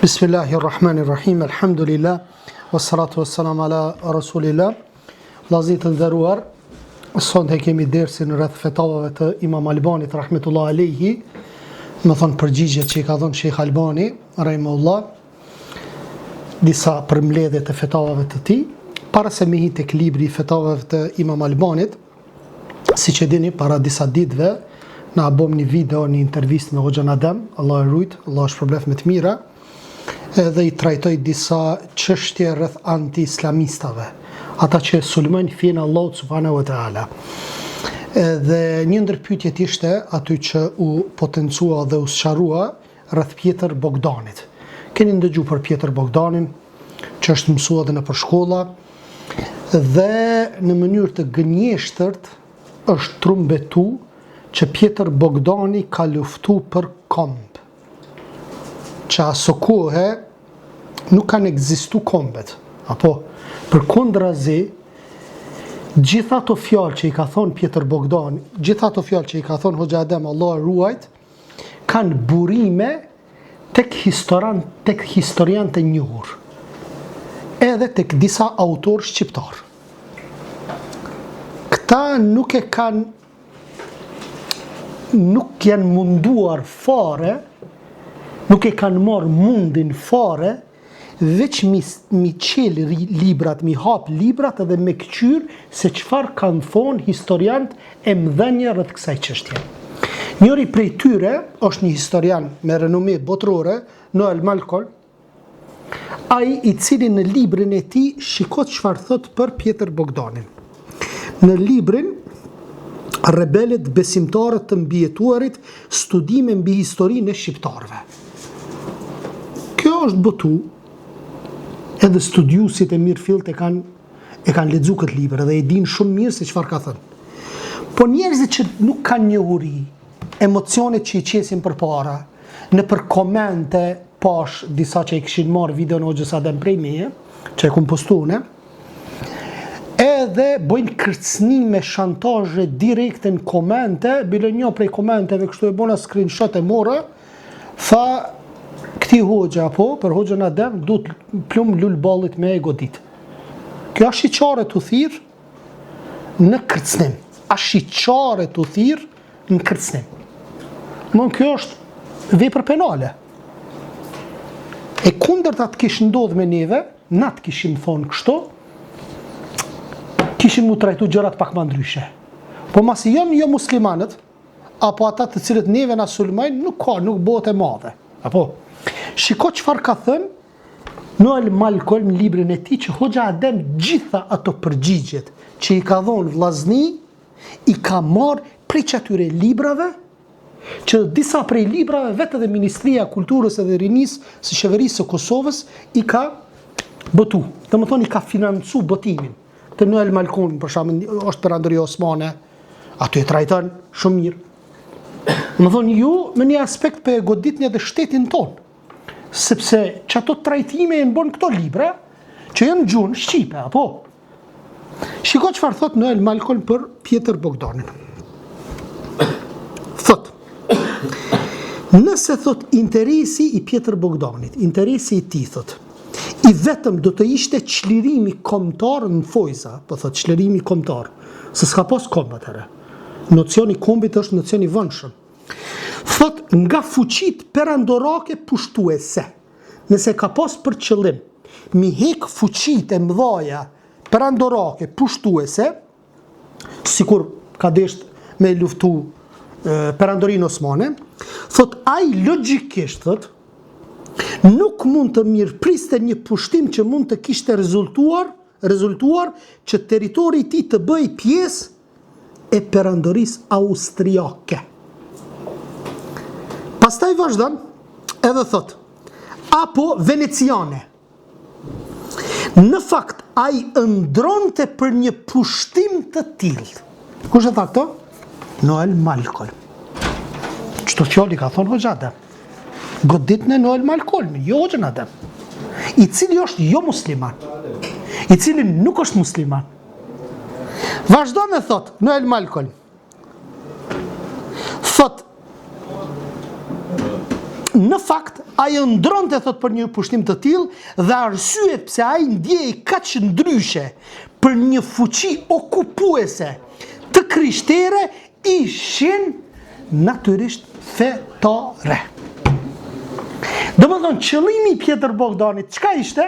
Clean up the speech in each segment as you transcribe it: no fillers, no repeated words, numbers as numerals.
Bismillahirrahmanirrahim, alhamdulillah, wassalatu wassalam ala rasulillah. Vllazit të nderuar, sonte kemi dersin rreth fetavave të Imam Albanit rahmetullah alayhi, më thon përgjigjet që I ka dhënë Sheikh Albani rahimahullah, disa përmbledhje të fetavave të tij, para se me hi tek libri I fetavave të Imam Albanit. Siç e dini, para disa ditëve na bëm një video, një intervistë me Hoxhan Adem, Allah e rujt, Allah shpërblef me të mira, edhe I trajtoj disa çështje rreth anti-islamistave, ata që sulmojnë fen Allahut subhanahu wa taala. Dhe një ndër pyetjet ishte aty që u potencua dhe u sqarua rreth Pjetër Bogdanit. Keni ndëgjuar për Pjetër Bogdanin, që është mësuar edhe nëpër shkolla, dhe në mënyrë të gënjeshtërt është trumbetu që Pjetër Bogdani ka luftu për komb. Që aso kohë nuk kanë ekzistu kombet. Apo, për kundrazi, gjitha ato fjalë që I ka thonë Pjetër Bogdani, gjitha ato fjalë që I ka thonë Hoxha Adem, Allah e ruajt, kanë burime tek historian të njohur, edhe tek disa autor shqiptar. Këta nuk janë munduar fare, nuk e kanë marrë mundin fare, veç mi qel librat, mi hap librat edhe me këqyr se çfarë kanë thonë historiant e mdhenja rreth kësaj çështje. Njëri prej tyre është një historian me renome botërore, Noel Malcolm, ai I cili në librin e tij shikot çfarë thot për Pjetër Bogdanin. Në librin Rebelet besimtarët të mbijetuarit, studime mbi historinë e shqiptarëve. Kjo është botu, edhe studiusit e mirëfillt e kanë lexuar këtë libër dhe e dinë shumë mirë se çfarë ka thënë. Po njerëzit që nuk kanë njohuri, emocionet që I qesin përpara, në për komente pash disa që I kishin marrë video në Hoxhës Adem prej meje, që e kum postuar, edhe bojnë kërcënime, shantazhe direkte në komente, bile një prej komenteve kështu e bona screenshot e mora, tha këti Hoxha, apo, për Hoxhën Adem, du të plum lull ballit me e godit. Kjo është shiqare të thirë në kërcënim. Është shiqare të thirë në kërcënim. Kjo është vepër penale. E kundërt atë kishë ndodhë me neve, na të kishim thonë kështu, kishim mu trajtu gjërat pak ma ndryshe. Po masi janë jo muslimanët, apo ata të cilët neve na sulmojnë, nuk bëhet e madhe. Apo, shiko çfarë ka thënë Noel Malcolm në librin e tij, që Hoxha Adem gjitha ato përgjigjet që I ka dhonë vllazni, I ka marrë prej atyre librave, që disa prej librave vetë edhe Ministria e Kulturës edhe Rinisë së Qeverisë së Kosovës I ka botu. Domethënë I ka financu botimin. Të Noel Malcolm, për shembull, është perandoria osmane, aty e trajton shumë mirë. Më thonë ju me një aspekt për e goditni edhe shtetin tonë, sepse që ato trajtime e në bon këto libra, që janë gjunë shqipe, apo? Shiko çfarë thot Noel Malcolm për Pjetër Bogdanin. Thot, nëse thot interesi I Pjetër Bogdanit, interesi I tij thot, I vetëm do të ishte çlirimi kombëtar në fojza, po thot çlirimi kombëtar, se s'ka pas komb atëherë. Nocioni kombit është nocioni I vëndshëm. Thot, nga fuqit perandorake pushtuese, nëse ka pas për qëllim mi hek fuqit e mdhaja perandorake pushtuese, sikur ka desht me luftu perandorinë osmane, thot, ai logjikisht, thot, nuk mund të mirëpriste një pushtim që mund të kishte rezultuar që territori I tij të bëj pjesë e perandorisë austriake. Pastaj vazhdon edhe thot, apo veneciane. Në fakt, ai ëndronte për një pushtim të tillë. Kush e tha këto? Noel Malcolm. Çto fjali ka thonë Hoxha Adem? Godit në Noel Malcolm, jo Hoxhën Adem, I cili është jo musliman, I cili nuk është musliman. Vazhdon e thot Noel Malcolm. Thot, Në fakt, ai ndronte thot për një pushtim të tillë dhe arsyet pse ai ndjej kaq ndryshe për një fuqi okupuese të krishtere ishin natyrisht fetare. Domethënë qëllimi i Pjetër Bogdanit çka ishte?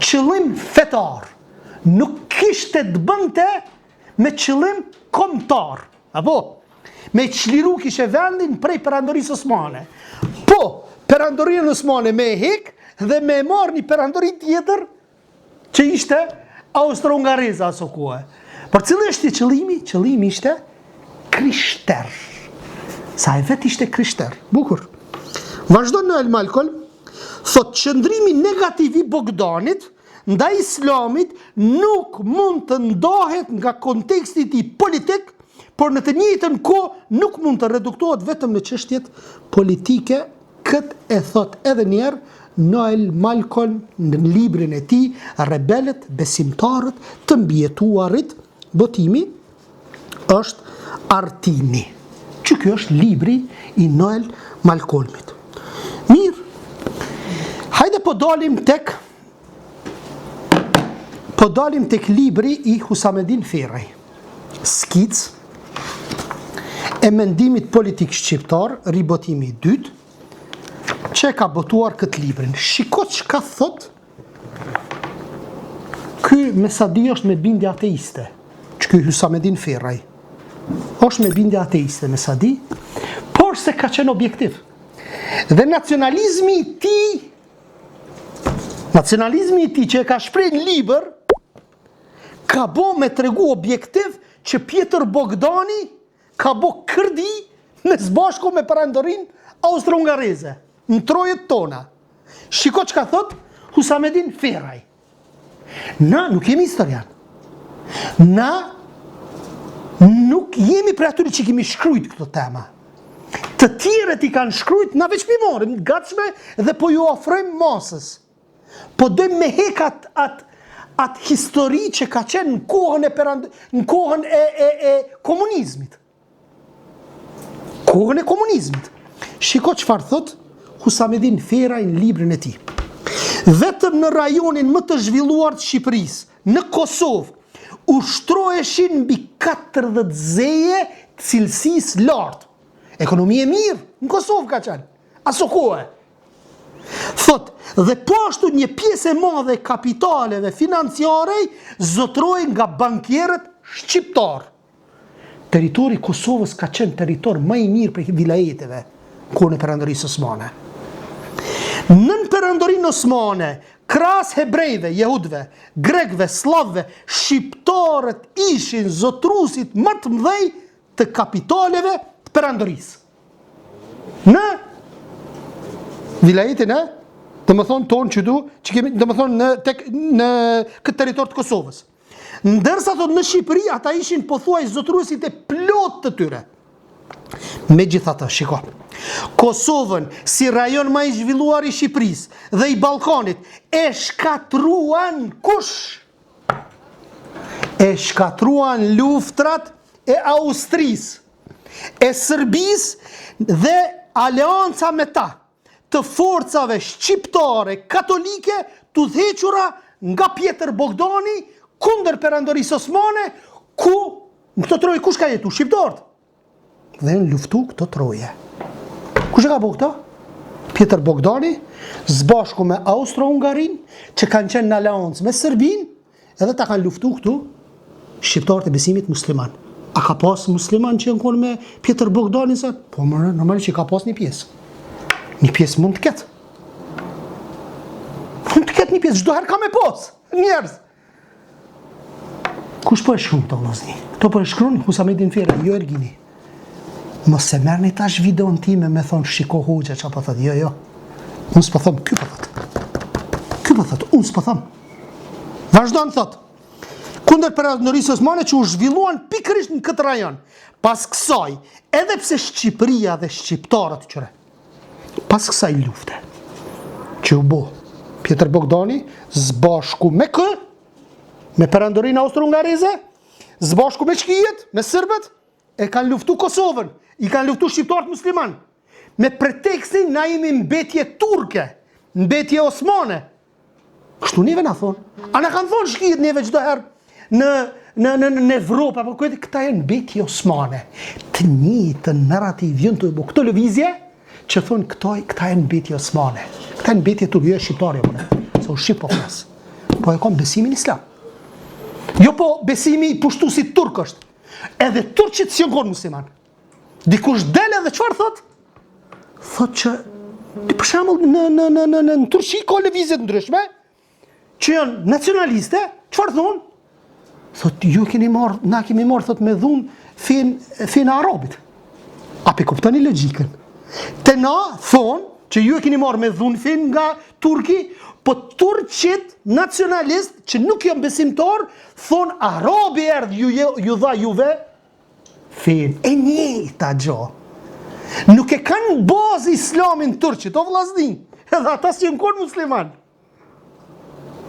Qëllim fetar. Nuk kishte të bënte me qëllim kombëtar. Apo? Me çliru kishe vendin prej perandorisë osmane. Po, perandorinë osmane me hek dhe me marrë një perandori tjetër që ishte Austro-Hungareza aso kohë. Por cili është qëllimi? Qëllimi ishte krishter. Sa e vet ishte krishter. Bukur. Vazhdon në Al-Malkol, thot qëndrimi negativ i Bogdanit ndaj islamit nuk mund të ndahet nga konteksti i politik, por në të njëjtën kohë nuk mund të reduktohet vetëm në çështjet politike. Këtë e thot edhe njerë Noel Malcolm në librin e tij Rebelët, besimtarët të mbijetuarit, botimi është Artini. Që kjo është libri i Noel Malcolmit. Mirë, hajde po dalim tek libri i Husamedin Ferrej, Skic e mendimit politik shqiptar, ribotimi i dytë, që ka botuar këtë librin. Shiko çka thot, ky Mesadi është me bindje ateiste, që ky Husamedin Ferrej është me bindje ateiste Mesadi, por se ka qenë objektiv. Dhe nacionalizmi i tij që e ka shpreh në libër, ka bo me tregu objektiv që Pjetër Bogdani ka bo kërdi me zbashku me perandorin Austro-Hungareze, në trojet tona. Shiko që ka thot Husamedin Ferrej. Na nuk jemi historian. Na nuk jemi për atyri që kemi shkrujt këto tema. Të tjerët i kanë shkrujt, na veç pimorim, gatshme dhe po ju ofrojmë masës. Po dojmë me hekat atë histori që ka qenë në kohën e komunizmit. Kohën e komunizmit. Shiko çfarë thot Husamedin Ferrej në librin e tij. Vetëm në rajonin më të zhvilluar të Shqipërisë, në Kosovë, ushtroheshin mbi 40 zeje të cilësisë lartë. Ekonomi e mirë në Kosovë ka qenë. Aso kohë. Thot, dhe po ashtu një pjesë e madhe e kapitaleve financiare zotrohen nga bankierët shqiptar. Territori i Kosovës ka qenë territor më i mirë për vilajeteve kohën e perandorisë osmane. Nën perandorinë osmane, krahas hebrejve, jehudve, grekve, slavve, shqiptarët ishin zotrusit më të mëdhej të kapitaleve të perandorisë. Në vilajetin e, dhe më thonë tonë që du, që kemi, dhe më thonë në këtë territor të Kosovës. Ndërsa thonë në Shqipëri, ata ishin pothuaj zotruesit e plot të tyre. Megjithatë, shiko, Kosovën si rajon më i zhvilluar i Shqipërisë dhe i Ballkanit e shkatruan kush? E shkatruan luftrat e Austrisë, e Serbisë dhe aleanca me ta të forcave shqiptare katolike të udhëhequra nga Pjetër Bogdani kundër perandorisë osmane, ku në këto troje kush ka jetu? Shqiptarët. Dhe në luftu këto troje. Kush e ka bo këto? Pjetër Bogdani, zbashku me Austro-Hungarin, që kanë qenë në aleancë me Serbin, edhe ta kanë luftu këtu shqiptarët e besimit musliman. A ka pas musliman që janë konë me Pjetër Bogdani? Po, normalisht që ka pas një pjesë. Një pjesë mund të ketë. Mund të ketë një pjesë, çdo herë ka me pas, njerëz. Kush po e shkruan këto vllazni? Këto po e shkruan Husamedin Ferrej, jo Ergini. Mos e merrni tash videon time me thon shiko hoxha çfarë po thot. Jo. Unë s'po them, ky po thot. Ky po thot, unë s'po them. Vazhdon thot. Kundër perandorisë osmane që u zhvilluan pikërisht në këtë rajon. Pas kësaj, edhe pse Shqipëria dhe shqiptarët qëre, pas kësaj lufte që u bo Pjetër Bogdani zbashku me kë, me perandorinë austro-hungareze, zbashku me çkijet, me serbët, e kanë luftu Kosovën, i kanë luftu shqiptarët musliman. me pretekstin na jemi mbetje turke, mbetje osmane. Kështu neve na thonë. A na kanë thonë shkijet neve çdo herë në Evropë, apo këta janë mbetje osmane. Të njëjtën narrativ vjen të këto lëvizje që thonë këta janë mbetje osmane. Këta janë mbetje turke, jo shqiptare apo. Se u shqip po flas. Po e kam besimin islam. Jo po besimi i pushtuesit turk është. Edhe turqit si janë musliman. Dikush del edhe çfarë thot? Thot që për shembull në Turqi ka lëvizje të ndryshme që janë nacionaliste, çfarë thonë? Thot na kemi marrë thot me dhunë fen arabit. A pe kuptoni logjikën? Te na thonë që ju e keni marrë me dhunë fen nga turki, po turqit nacionalist që nuk janë besimtar thonë arabi erdhi ju dha juve fen. E njëjta gjë. Nuk e kanë bazë islamin turqit, o vllazni, edhe ata si janë kon musliman.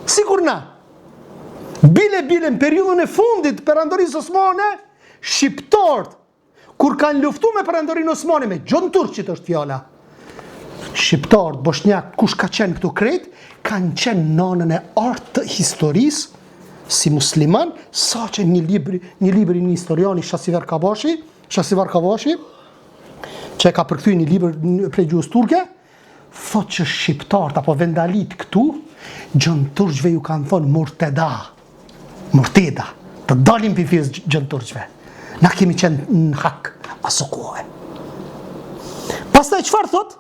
Sigur na. Bile në periudhën e fundit të perandorisë osmane, shqiptarët, kur kanë luftu me perandorinë osmane, me gjon turqit është fjala, shqiptarët, bosnjak, kush ka qenë këtu krejt, kanë qenë nanën e artë të historisë, si musliman, sa që një libri një historiani Shasivar Kavashi, që ka përkthy një libër prej gjuhës turke, thot që shqiptarët apo vendalit këtu, gjën turqve ju kanë thonë murteda, të dalim për fjes gjën turqve. Na kemi qenë në hak, aso kohë. Pastaj çfarë thot?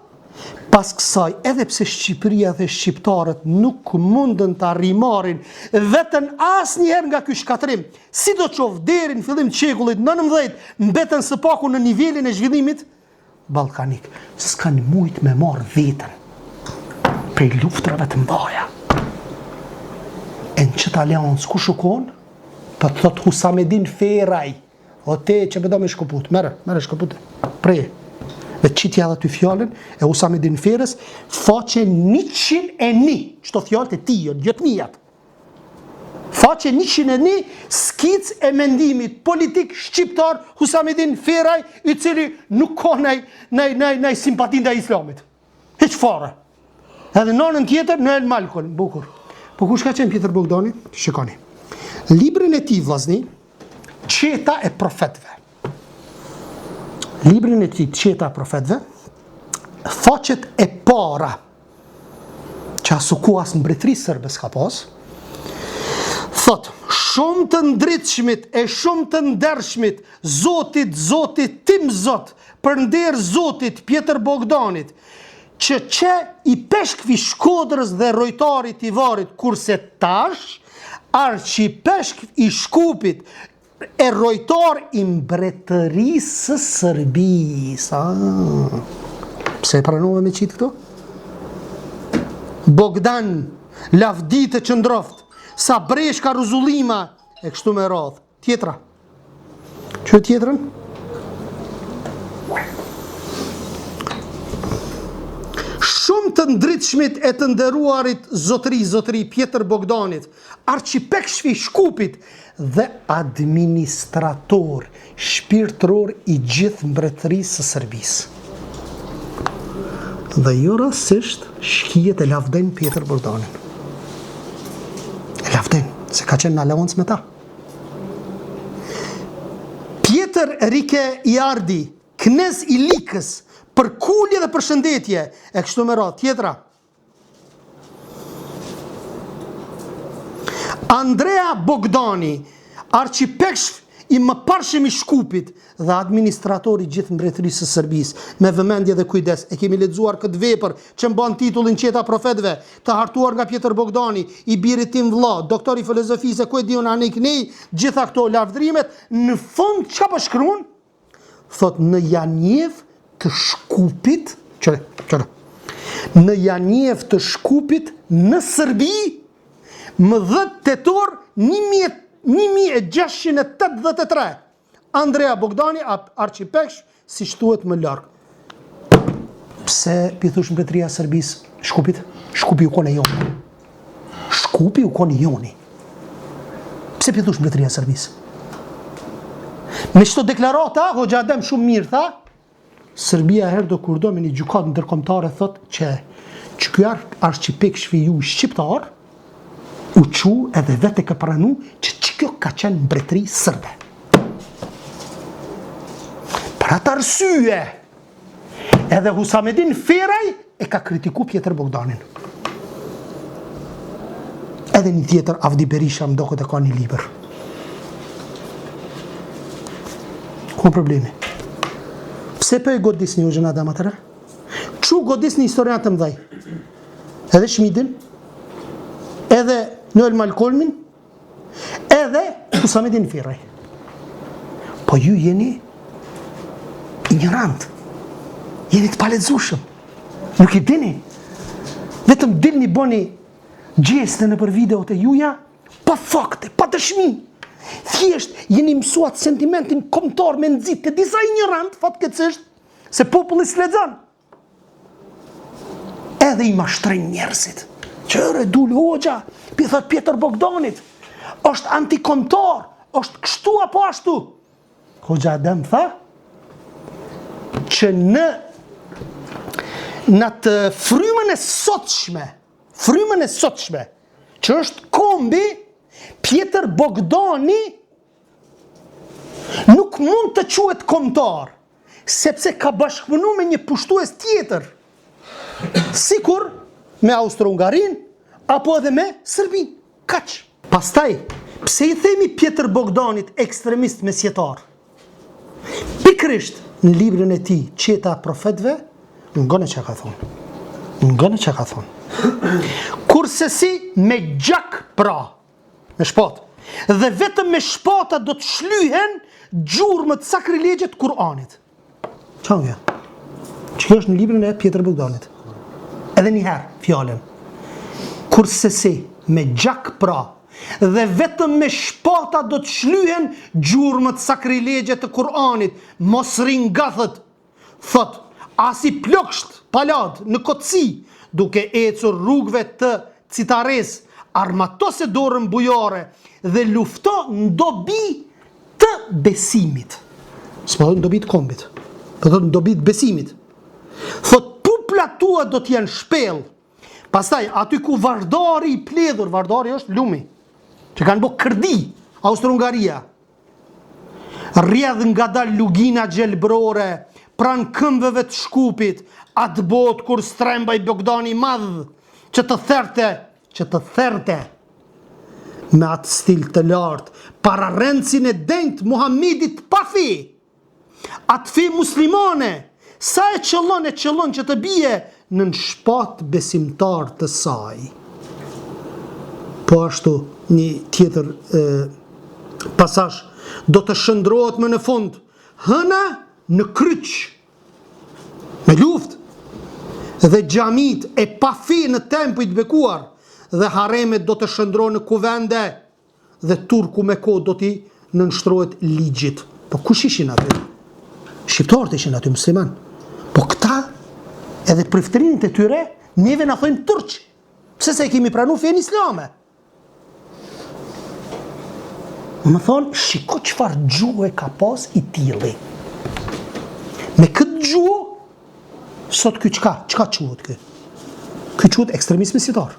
Pas kësaj, edhe pse Shqipëria dhe shqiptarët nuk mundën të arrimarin vetën asnjëherë nga ky shkatrim, sidoqoftë deri në fillim të shekullit 19, mbetën së paku në nivelin e zhvillimit ballkanik, s'kan mujt me marrë vetën prej luftrave të mbaja. E në qëtë aliancë ku shukon? Për të thot Husamedin Feraj, o te që me do me shkuput, mere shkuput, prej. Dhe qitja dhe ty fjallën e Husamedin Ferës, faqe 101, qëto fjallët e tijën, gjëtmijat. Faqe 101, skic e mendimit politik shqiptar Husamedin Feraj, i cili nuk ka nej simpatin dhe islamit. Heq fare. Edhe nënën tjetër, në El Malkon, bukur. Po kush ka qenë Pjetër Bogdani? Shikoni. Librin e tij vllazni, Qeta e profetëve. Librin e tij Qeta e profetëve, faqet e para, që asu ku as mbretëri serbe s'ka pas, thot, shumë të ndritshmit e shumë të ndershmit, Zotit, tim Zot, për nder Zotit Pjetër Bogdanit, që i peshkvi Shkodrës dhe rojtarit i Varit, kurse tash, arqipeshk i Shkupit, e rojtar i mbretërisë së Serbisë. Pse e pranove me qitë këto? Bogdan, Lavdite Qëndroft, sa breshka Ruzullima, e kështu me radhë. Tjetra. Që tjetrën? Shumë të ndritshmit e të nderuarit zotëri Pjetër Bogdanit, arqipekshvi Shkupit dhe administrator shpirtëror i gjithë mbretërisë së Serbisë. Dhe jo rastësisht shkijet e lavdën Pjetër Bogdanin. E lavdën, se ka qenë në aleancë me ta. Pjetër Rike i Ardi, knez i Likës, për kulje dhe për shëndetje, e kështu me radhë. Tjetra. Andrea Bogdani, arqipeksh i mëparshëm i Shkupit dhe administratori gjithë mbretërisë së Serbisë, me vëmendje dhe kujdes, e kemi lexuar këtë vepër që mban titullin Qeta profetëve, të hartuar nga Pjetër Bogdani, i birit tim vëlla, doktor i filozofisë, ku e diun anik nej, gjitha këto lavdrimet, në fund çka po shkruan? Thot në Janjev të Shkupit, në Janjev të Shkupit në Serbi, më 10 tetor 1683. Andrea Bogdani, arqipeksh, si shtuhet më larg. Pse pjethush mbretëria e Serbisë Shkupit? Shkupi u kone joni. Shkupi u kone joni. Pse pjethush mbretëria e Serbisë? Me çto deklarata, Hoxha Adem shumë mirë tha, Serbia herë do kur do me një gjykatë ndërkombëtare thot që ky arshipek shviju shqiptar u qu edhe vete ka pranu që kjo ka qenë mbretëri sërbe. Për atë arsye, edhe Husamedin Feraj e ka kritiku Pjetër Bogdanin. Edhe një tjetër Avdi Berisha më doket e ka një libër. Ku problemi? Pse për e godisni u gjëna dama tëre? Që godisni historian të mdhaj? Edhe Shmidin, edhe Noel Malkolmin, edhe Husamedin Feraj. Po ju jeni ignorant, jeni të paletzushëm, nuk i dini, vetëm dilni boni gjeste në për videot e juja, pa fakte, pa dëshmi, thjesht jeni mësuat sentimentin kombëtar me nëzit të disa ignorant, fatkeqësisht, se populli s'lexon. Edhe i mashtrejnë njerëzit, qëre dul hoxha, pi thot Pjetër Bogdanit, është antikombëtar, është kështu apo ashtu. Hoxha Adem tha, që në të frymën e sotshme, që është kombi, Pjetër Bogdani nuk mund të quhet kombëtar, sepse ka bashkëpunu me një pushtues tjetër, sikur me Austro-Hungarin, apo edhe me Serbin. Kaq. Pastaj, pse i themi Pjetër Bogdanit ekstremist mesjetar? Pikrisht, në librin e tij, Qeta e Profetëve, ngone që ka thonë. Kurse si me gjak pra, me shpat, dhe vetëm me shpata do të shlyhen gjurmët sakrilegjet Kur'anit. Qa nga? Që kjo është në librin e Pjetër Bogdanit. Edhe njëherë, fjallën. Kurse si me gjak pra, dhe vetëm me shpata do të shlyhen gjurmët sakrilegjet të Kur'anit, mos ringathët, thot, as i plokësht palad në kotësi, duke ecur rrugve të Citares, armatose dorën bujare dhe lufto në dobi të besimit. S'po në dobi të kombit, po në dobi të besimit. Thot, pupla tua do t'janë shpel. Pastaj, aty ku vardari i pledhur, vardari është lumi, që kanë bo kërdi, Austro-Hungaria, rjedh nga dal lugina gjelbrore, pran këmbëve të Shkupit, atë bot kur stremba i Bogdani madh, që të therte, me atë stil të lartë, para rëndësin e denjt Muhamidit pa fi, atë fi muslimane, sa e qëllon që të bie në shpat besimtar të saj. Po ashtu një tjetër pasash, do të shëndrohet më në fund, hëna në kryq, me luft, dhe xhamit e pa fi në tempujt bekuar, dhe haremet do të shëndrohen në kuvende, dhe turku me kohë do t'i nënshtrohet ligjit. Po kush ishin aty? Shqiptarët ishin aty, musliman. Po këta, edhe priftërinit e tyre, neve na thojnë turq. Pse se kemi pranu fen islame? Më thonë, shiko qëfar gjuhë e ka pas i tili. Me këtë gjuhë, sot kjo qka quhet kjo? Kjo quhet ekstremist mesjetar.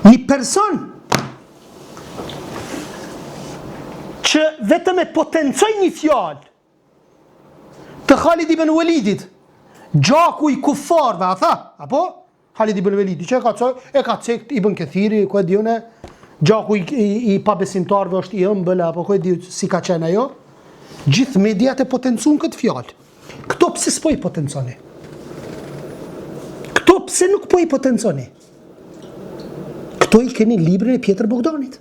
Një person që vetëm e potencoj një fjalë të Khalid ibn Walidit, gjaku i kufarve, a tha, apo? Khalid ibn Walidi, që e ka cekt ibn Kathiri, ku e dione, gjaku i pabesimtarve është i ëmbël, apo ku e di si ka qenë ajo? Gjithë mediat e potencun këtë fjalë. Këto pse s'po i potenconi? Këto pse nuk po i potenconi? Këto i keni librin e Pjetër Bogdanit,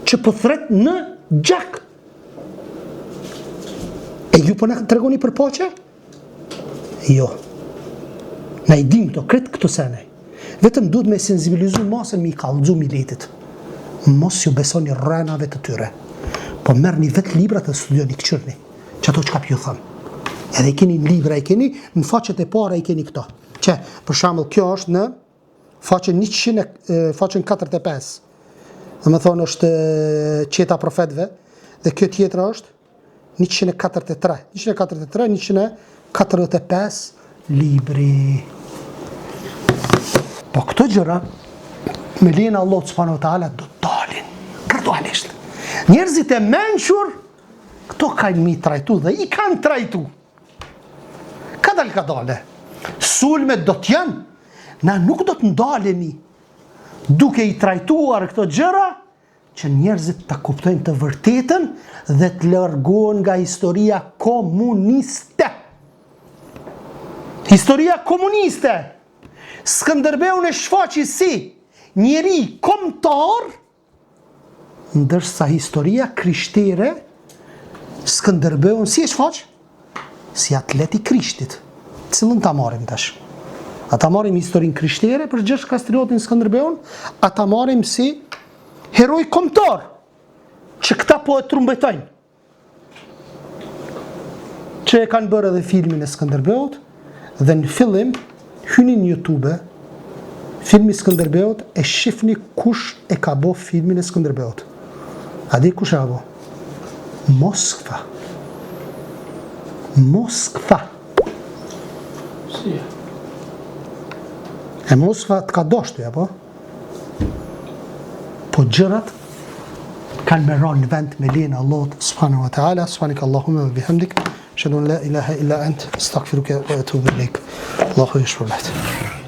që po thret në gjak. E ju po na tregoni për paqe? Jo. Na i dim këto sene. Vetëm duhet me sensibilizu masën, me i kallëzu miletit. Mos ju besoni rrenave të tyre. Po merrni vetë librat e studioni, këqyrni, që ato çka ju thon. Edhe i keni libra, i keni në faqet e para, i keni këto. Që, për shembull, kjo është në faqen 45. Dhe më thonë është Qeta Profetëve, dhe kjo tjetra është 143, 145 libri. Po këto gjëra, me lejen e Allahut subhanahu wa taala do dalin gradualisht. Njerëzit e mençur, këto kanë mi trajtu dhe i kanë trajtu. Ka dale. Sulmet do t'janë, na nuk do të ndalemi duke i trajtuar këto gjëra, që njerëzit ta kuptojnë të vërtetën dhe të largohen nga historia komuniste. Historia komuniste. Skënderbeun e shfaqi si njeri kombëtar, ndërsa historia krishtere Skënderbeun si e shfaq? Si atlet i Krishtit. Cilën ta marrim tash? A ta marrim historinë krishtere për Gjergj Kastriotin Skënderbeun, a ta marrim si heroj kombëtar që këta po e trumbetojnë, që e kanë bërë edhe filmin e Skënderbeut, dhe në fillim hyni në YouTube filmi Skënderbeut e shifni kush e ka bo filmin e Skënderbeut. A di kush e ka bo? Moskva. Si. E Moskva të ka doshtu, apo? Po gjërat kanë me ranë në vend me lejen e Allahut subhanahu wa taala. Subhanak Allahumma wa bihamdik, ashhadu an la ilaha illa ant, astaghfiruka wa atubu ilaik. Allahu yashkur.